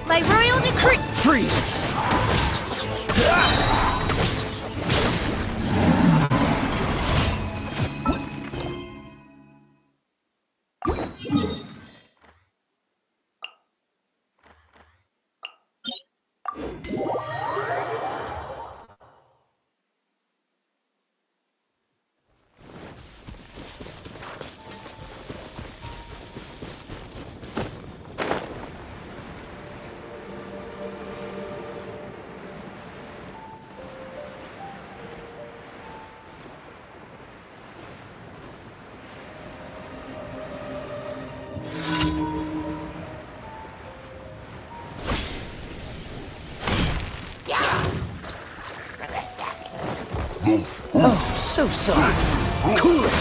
By royal decree! Freeze! Oh, so sorry. Cool it!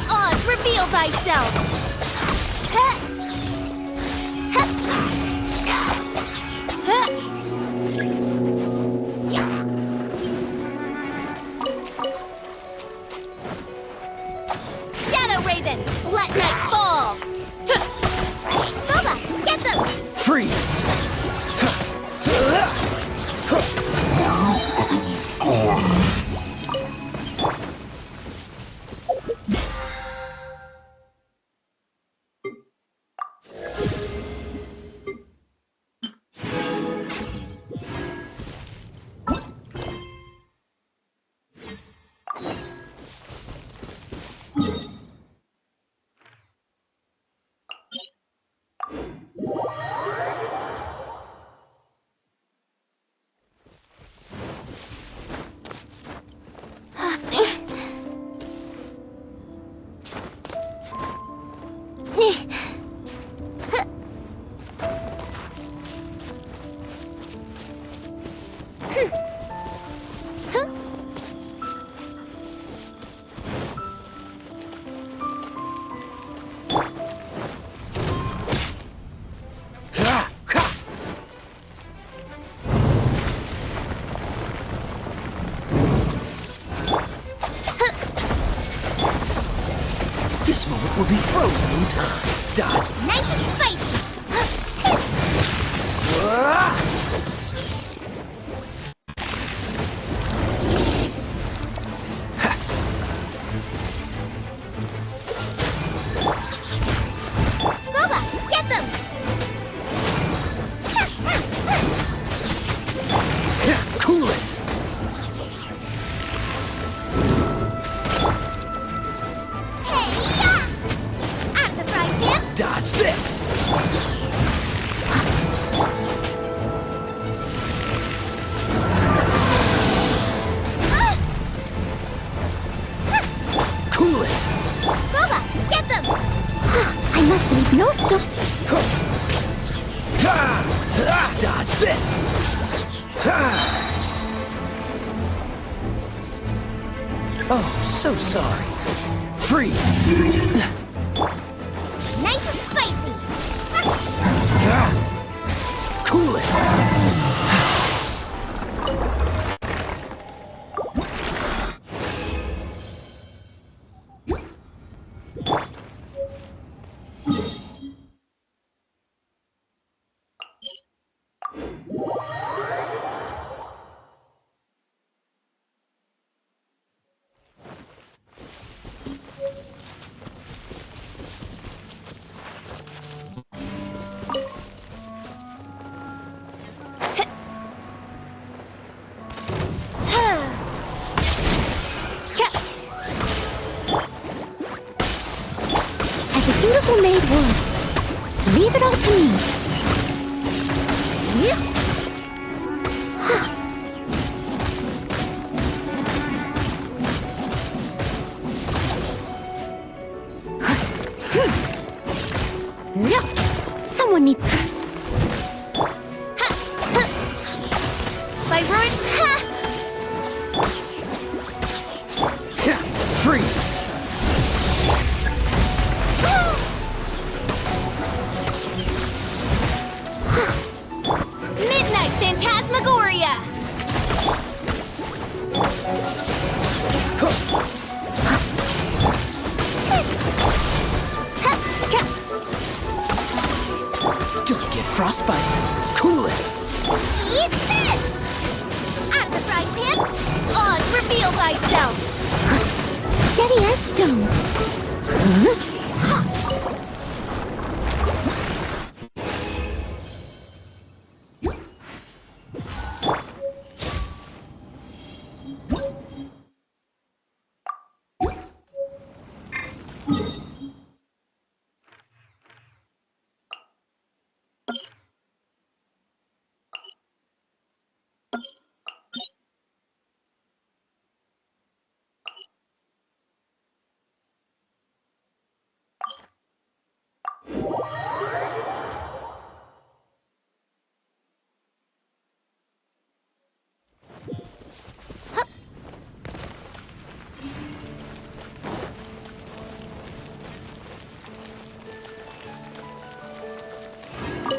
Oz, reveal thyself! Heh. Heh. Heh. Shadow Raven, let night fall! Boba, get them! Freeze! This moment will be frozen in time. Dodge. Nice and spicy! Boba, get them! Cool it! Out of the frying pan! Dodge this! Cool it! Boba, get them! I must leave no stone. Dodge this! Oh, so sorry. Freeze! Nice and spicy! Cool it! It's a dutiful maid would. Leave it all to me. Someone needs... By Roy... Freeze! Midnight Phantasmagoria! Don't get frostbite. Cool it. Eat this! Out of the frying pan! Oz, reveal thyself! Steady as stone.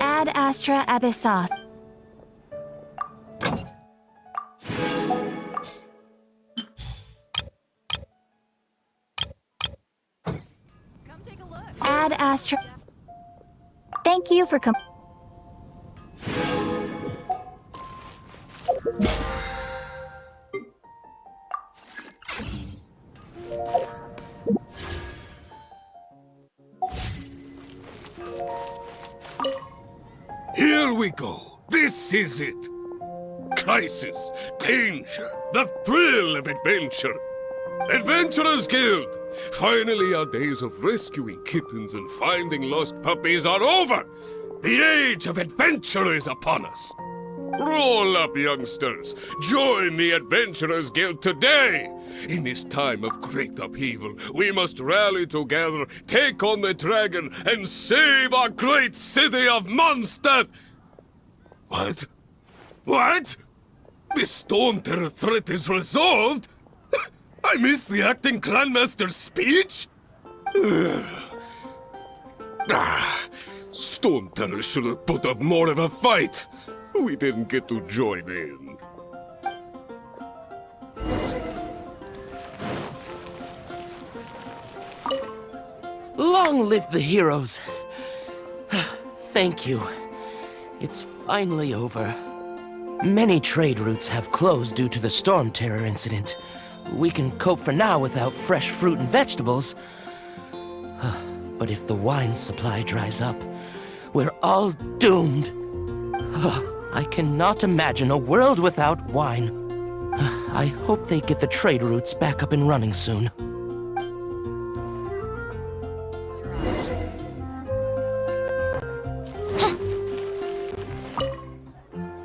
Ad Astra Abyssos. Ad Astra. Thank you for Here we go. This is it. Crisis, danger, the thrill of adventure. Adventurers Guild! Finally, our days of rescuing kittens and finding lost puppies are over! The age of adventure is upon us! Roll up, youngsters! Join the Adventurers Guild today! In this time of great upheaval, we must rally together, take on the dragon, and save our great city of Mondstadt! What? What? The Storm Terror threat is resolved? I missed the acting clanmaster's speech? Storm Terror should have put up more of a fight. We didn't get to join in. Long live the heroes! Thank you. It's finally over. Many trade routes have closed due to the Storm Terror incident. We can cope for now without fresh fruit and vegetables. But if the wine supply dries up, we're all doomed. I cannot imagine a world without wine. I hope they get the trade routes back up and running soon.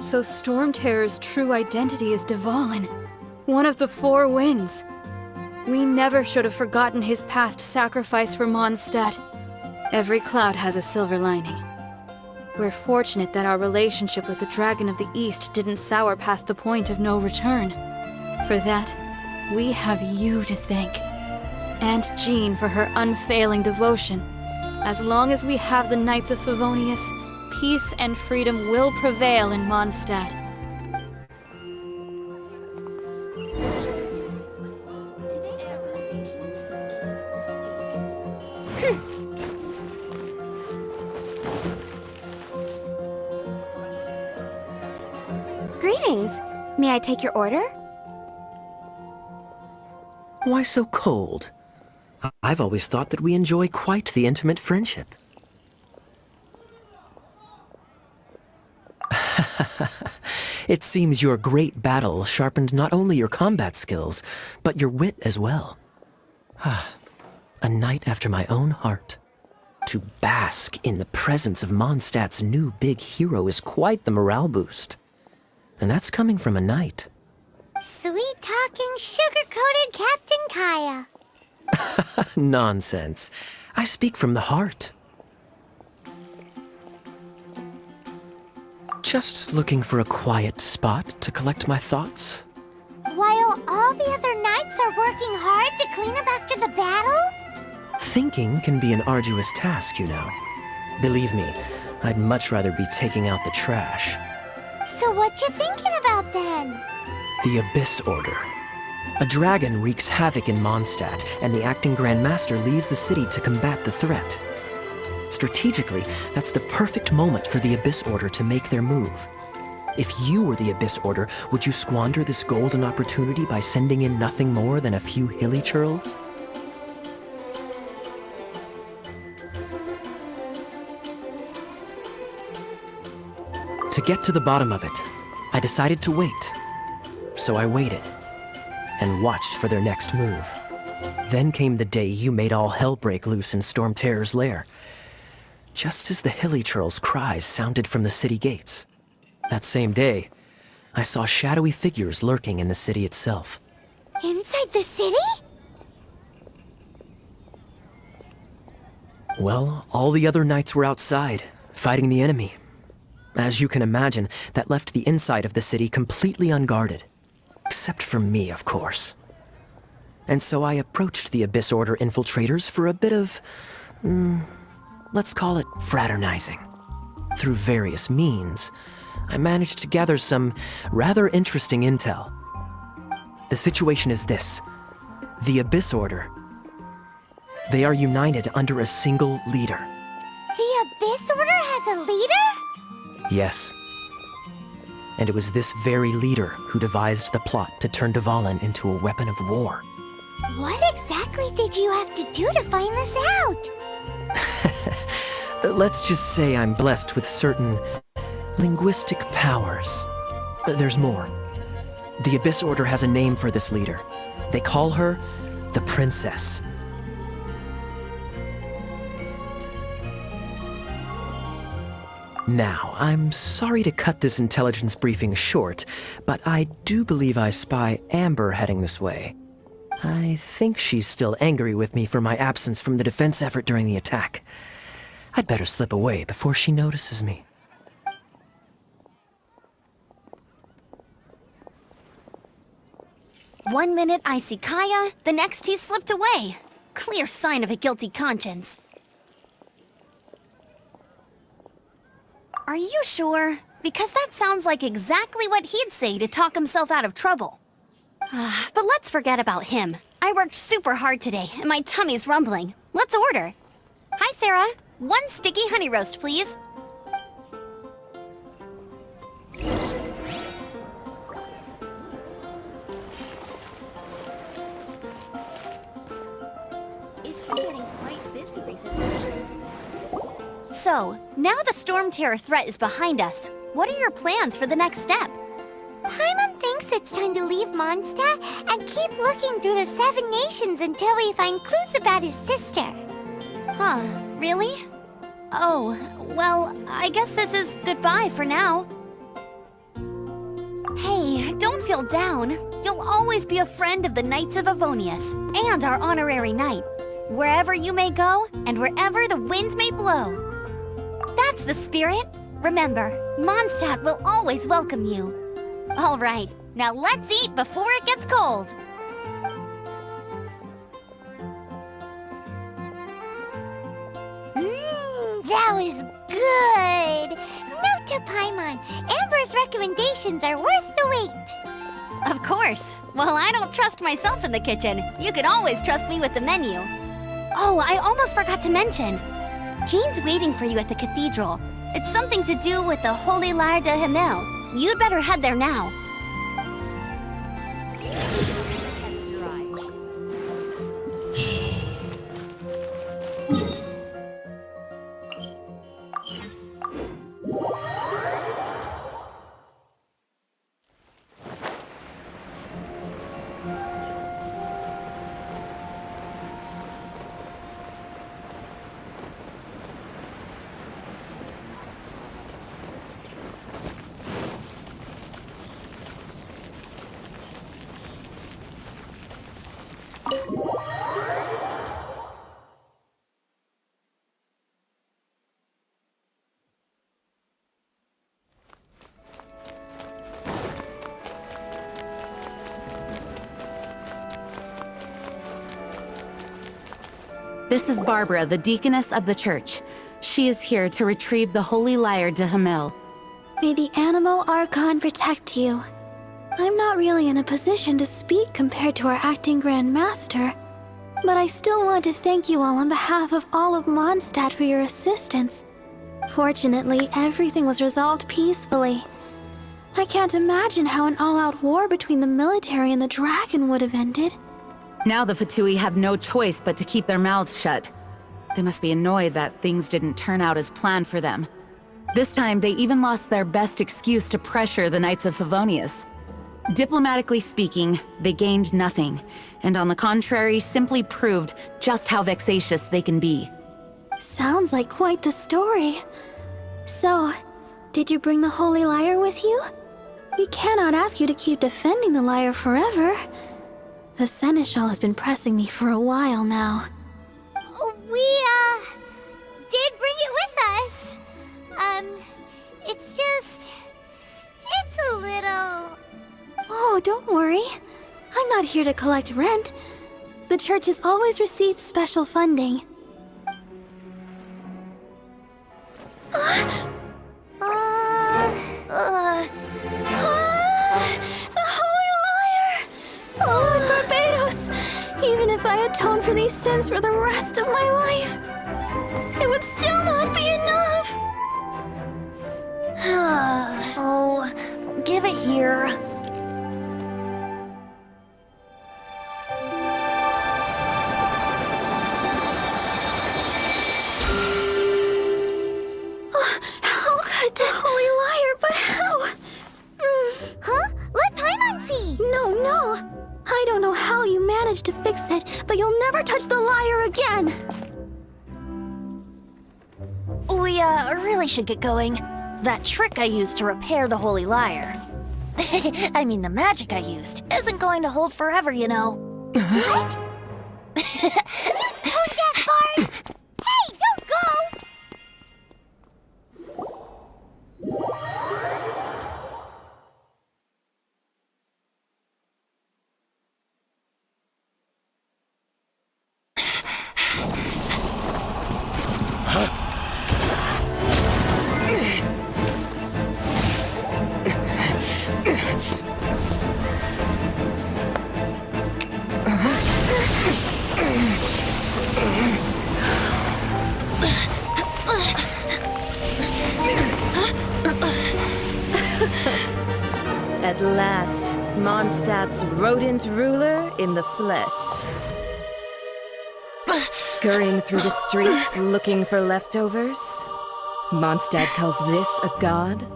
So Storm Terror's true identity is Dvalin, one of the Four Winds. We never should have forgotten his past sacrifice for Mondstadt. Every cloud has a silver lining. We're fortunate that our relationship with the Dragon of the East didn't sour past the point of no return. For that, we have you to thank. And Jean for her unfailing devotion. As long as we have the Knights of Favonius, peace and freedom will prevail in Mondstadt. Greetings. May I take your order? Why so cold? I've always thought that we enjoy quite the intimate friendship. It seems your great battle sharpened not only your combat skills, but your wit as well. A knight after my own heart. To bask in the presence of Mondstadt's new big hero is quite the morale boost. And that's coming from a knight. Sweet-talking, sugar-coated Captain Kaya. Nonsense. I speak from the heart. Just looking for a quiet spot to collect my thoughts. While all the other knights are working hard to clean up after the battle? Thinking can be an arduous task, you know. Believe me, I'd much rather be taking out the trash. So what you thinking about then? The Abyss Order. A dragon wreaks havoc in Mondstadt, and the acting Grand Master leaves the city to combat the threat. Strategically, that's the perfect moment for the Abyss Order to make their move. If you were the Abyss Order, would you squander this golden opportunity by sending in nothing more than a few hilly churls? To get to the bottom of it, I decided to wait. So I waited, and watched for their next move. Then came the day you made all hell break loose in Storm Terror's lair. Just as the hilly churl's cries sounded from the city gates. That same day, I saw shadowy figures lurking in the city itself. Inside the city? Well, all the other knights were outside, fighting the enemy. As you can imagine, that left the inside of the city completely unguarded. Except for me, of course. And so I approached the Abyss Order infiltrators for a bit of, let's call it fraternizing. Through various means, I managed to gather some rather interesting intel. The situation is this. The Abyss Order. They are united under a single leader. The Abyss Order has a leader? Yes. And it was this very leader who devised the plot to turn Dvalin into a weapon of war. What exactly did you have to do to find this out? Let's just say I'm blessed with certain linguistic powers. There's more. The Abyss Order has a name for this leader. They call her the Princess. Now, I'm sorry to cut this intelligence briefing short, but I do believe I spy Amber heading this way. I think she's still angry with me for my absence from the defense effort during the attack. I'd better slip away before she notices me. One minute I see Kaya, the next he slipped away. Clear sign of a guilty conscience. Are you sure? Because that sounds like exactly what he'd say to talk himself out of trouble. But let's forget about him. I worked super hard today, and my tummy's rumbling. Let's order. Hi, Sarah. 1 sticky honey roast, please. It's been getting quite busy recently. So, now the Storm Terror threat is behind us. What are your plans for the next step? Paimon thinks it's time to leave Mondstadt and keep looking through the 7 nations until we find clues about his sister. Huh, really? Oh, well, I guess this is goodbye for now. Hey, don't feel down. You'll always be a friend of the Knights of Avonius and our honorary knight. Wherever you may go and wherever the winds may blow. That's the spirit. Remember, Mondstadt will always welcome you. All right, now let's eat before it gets cold. That was good. Note to Paimon, Amber's recommendations are worth the wait. Of course. While I don't trust myself in the kitchen, you can always trust me with the menu. Oh, I almost forgot to mention. Jean's waiting for you at the cathedral. It's something to do with the Holy Lyre de Himmel. You'd better head there now. This is Barbara, the deaconess of the church. She is here to retrieve the Holy Lyre de Hamel. May the Animo Archon protect you. I'm not really in a position to speak compared to our acting Grand Master, but I still want to thank you all on behalf of all of Mondstadt for your assistance. Fortunately, everything was resolved peacefully. I can't imagine how an all-out war between the military and the dragon would have ended. Now the Fatui have no choice but to keep their mouths shut. They must be annoyed that things didn't turn out as planned for them. This time, they even lost their best excuse to pressure the Knights of Favonius. Diplomatically speaking, they gained nothing, and on the contrary, simply proved just how vexatious they can be. Sounds like quite the story. So, did you bring the Holy Lyre with you? We cannot ask you to keep defending the lyre forever. The Seneschal has been pressing me for a while now. We, did bring it with us. It's a little... Oh, don't worry. I'm not here to collect rent. The church has always received special funding. The Holy Lyre! Lord Barbados! Even if I atone for these sins for the rest of my life, it would still not be enough! Oh, give it here. How could this Holy Lyre, but how? Huh? Let Paimon see! No. I don't know how you managed to fix it, but you'll never touch the lyre again! We, really should get going. That trick I used to repair the Holy Lyre. I mean, the magic I used isn't going to hold forever, you know. What? Tone deaf, Bard! Hey, don't go! At last, Mondstadt's rodent ruler in the flesh. Scurrying through the streets looking for leftovers? Mondstadt calls this a god?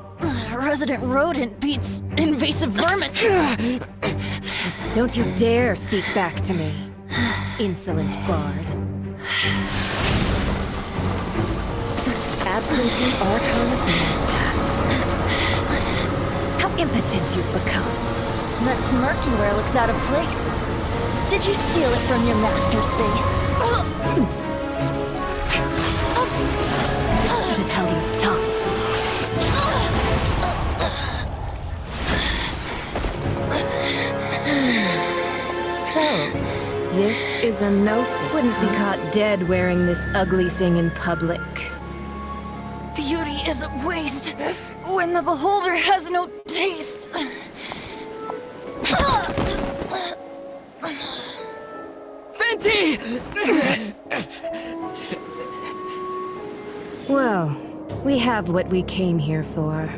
Resident rodent beats invasive vermin. Don't you dare speak back to me, insolent bard. Absentee Archon of Mondstadt. How impotent you've become. That smirky wear looks out of place. Did you steal it from your master's face? You should have held your tongue. So, this is a gnosis. Wouldn't be caught dead wearing this ugly thing in public. Beauty is a waste when the beholder has no taste. Fenty! Well, we have what we came here for.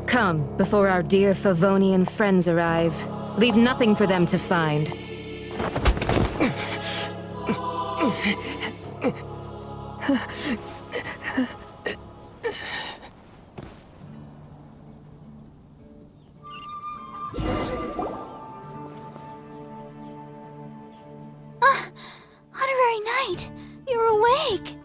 Come, before our dear Favonian friends arrive. Leave nothing for them to find. Honorary Knight, you're awake.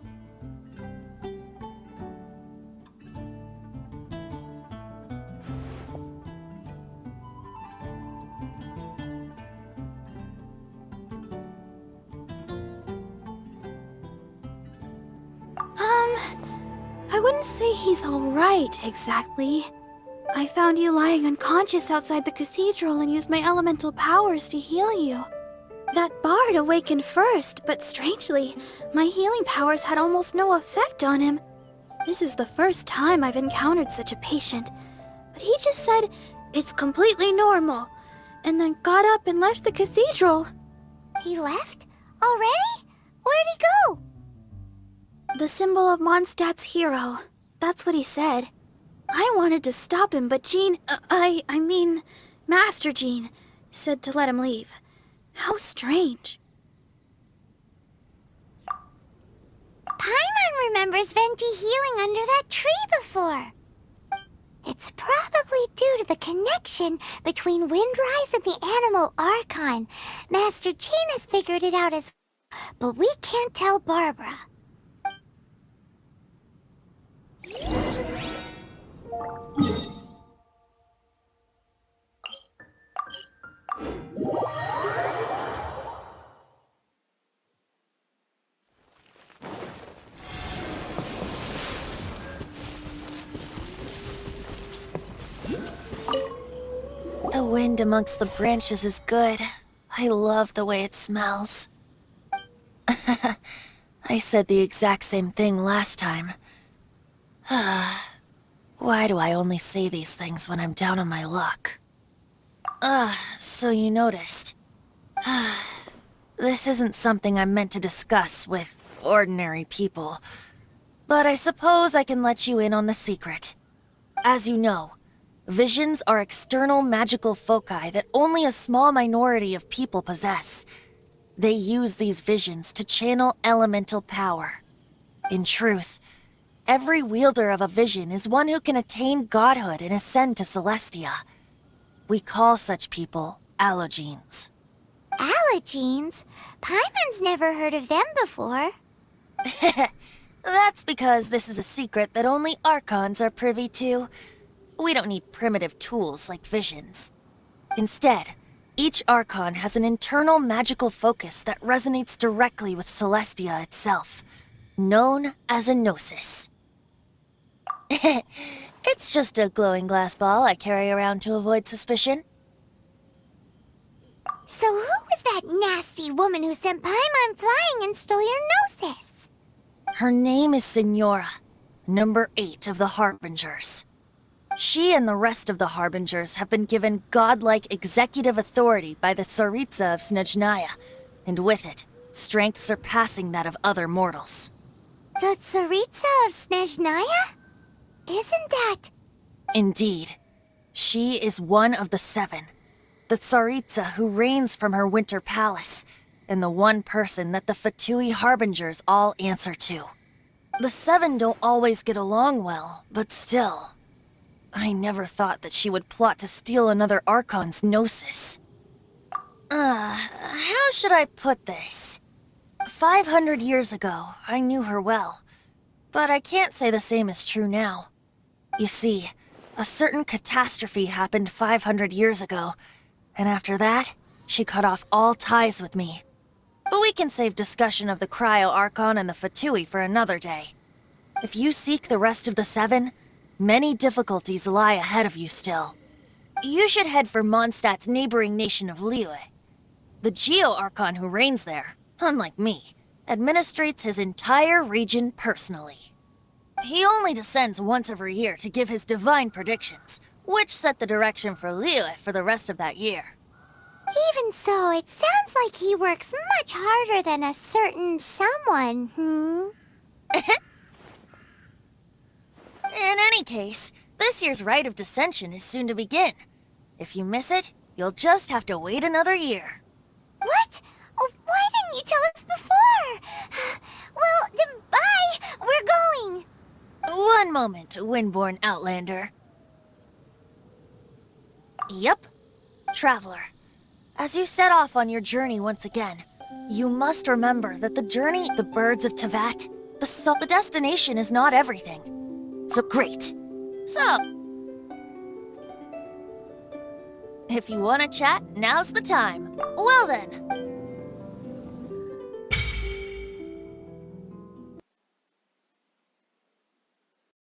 I wouldn't say he's all right, exactly. I found you lying unconscious outside the cathedral and used my elemental powers to heal you. That bard awakened first, but strangely, my healing powers had almost no effect on him. This is the first time I've encountered such a patient, but he just said it's completely normal, and then got up and left the cathedral. He left? Already? Where'd he go? The symbol of Mondstadt's hero. That's what he said. I wanted to stop him, but Jean, I mean, Master Jean, said to let him leave. How strange. Paimon remembers Venti healing under that tree before. It's probably due to the connection between Windrise and the Animal Archon. Master Jean has figured it out as well, but we can't tell Barbara. The wind amongst the branches is good. I love the way it smells. I said the exact same thing last time. Why do I only say these things when I'm down on my luck? So you noticed. This isn't something I'm meant to discuss with ordinary people, but I suppose I can let you in on the secret. As you know, visions are external magical foci that only a small minority of people possess. They use these visions to channel elemental power. In truth, every wielder of a vision is one who can attain godhood and ascend to Celestia. We call such people allogenes. Allogenes? Paimon's never heard of them before. That's because this is a secret that only Archons are privy to. We don't need primitive tools like visions. Instead, each Archon has an internal magical focus that resonates directly with Celestia itself, known as a gnosis. It's just a glowing glass ball I carry around to avoid suspicion. So who was that nasty woman who sent Paimon flying and stole your gnosis? Her name is Signora, number 8 of the Harbingers. She and the rest of the Harbingers have been given godlike executive authority by the Tsaritsa of Snezhnaya, and with it, strength surpassing that of other mortals. The Tsaritsa of Snezhnaya? Isn't that... Indeed. She is one of the 7, the Tsaritsa who reigns from her winter palace, and the one person that the Fatui Harbingers all answer to. The 7 don't always get along well, but still... I never thought that she would plot to steal another Archon's gnosis. How should I put this? 500 years ago, I knew her well, but I can't say the same is true now. You see, a certain catastrophe happened 500 years ago, and after that, she cut off all ties with me. But we can save discussion of the Cryo Archon and the Fatui for another day. If you seek the rest of the 7, many difficulties lie ahead of you still. You should head for Mondstadt's neighboring nation of Liyue. The Geo-Archon who reigns there, unlike me, administrates his entire region personally. He only descends once every year to give his divine predictions, which set the direction for Liyue for the rest of that year. Even so, it sounds like he works much harder than a certain someone, In any case, this year's Rite of Descension is soon to begin. If you miss it, you'll just have to wait another year. What? Oh, why didn't you tell us before? Well, then bye! We're going! One moment, Windborn Outlander. Yep. Traveler, as you set off on your journey once again, you must remember that the journey, the birds of Tevat, the destination is not everything. So great. So, if you want to chat, now's the time. Well then,